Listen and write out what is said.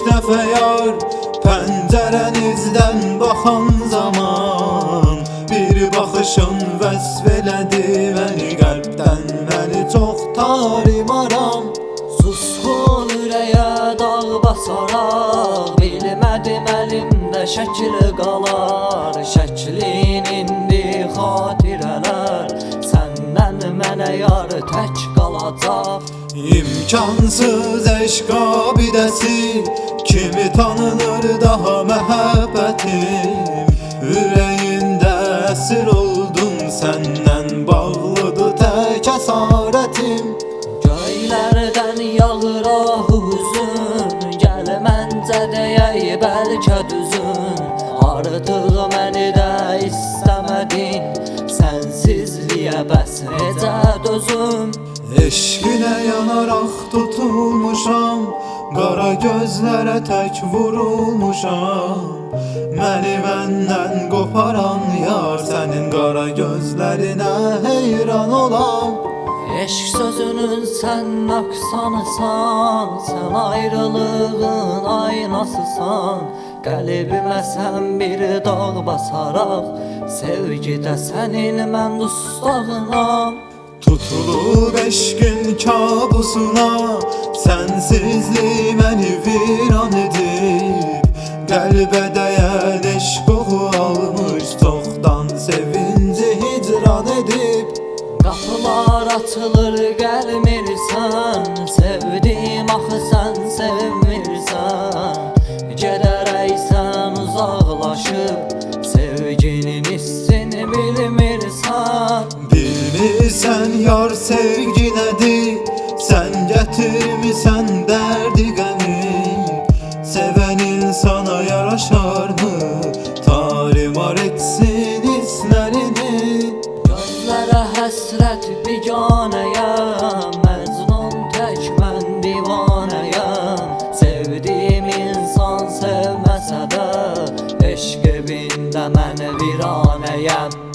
dəfə yar pəncərənizdən baxan zaman bir baxışın vəsf elədi məni qəlbdən, məni çox tarimaram. Susqun ürəyə dağ basaraq, bilmədim əlimdə şəkil qalar. Şəklin indi xatirələr, səndən mənə yar tək qalacaq. İmkansız eşq abidəsi, kimi tanınır daha məhəbbətim. Ürəyində əsir oldum, səndən bağlıdır tək əsarətim. Göylərdən yağır ahu hüzün, gəl məncə deyək bəlkə düzün. Artıq məni də istəmədin, sənsizliyə bəs necə dözüm. Eşqinə yanaraq tutulmuşam, qara gözlərə tək vurulmuşam. Məni məndən qoparan yar, sənin qara gözlərinə heyran olam. Eşq sözünün sən nöqsanısan, sən ayrılığın aynasısan. Qəlbimə sən bir dağ basaraq, sevgidə sənin mən dustağınam. Tutulub eşqin kabusuna, sənsizlik məni viran edib. Qəlbə dəyən eşq qoxu almış, çoxdan sevinci hicran edib. Qapılar açılır gəlmirsən, sevdim axı sən sevmirsən. Gedərəksən uzaqlaşıb, sevginin hissini bilmirsən. Bilmirsən yar sevgi nədir, sən gətirmisən dərdi qəmi. Sevən insana yaraşarmı, tarimar etsin hislərini. Gözlərə həsrət biganəyəm, məcnun tək mən divanəyəm. Sevdiyim insan sevməsə də, eşq evində mən viranəyəm.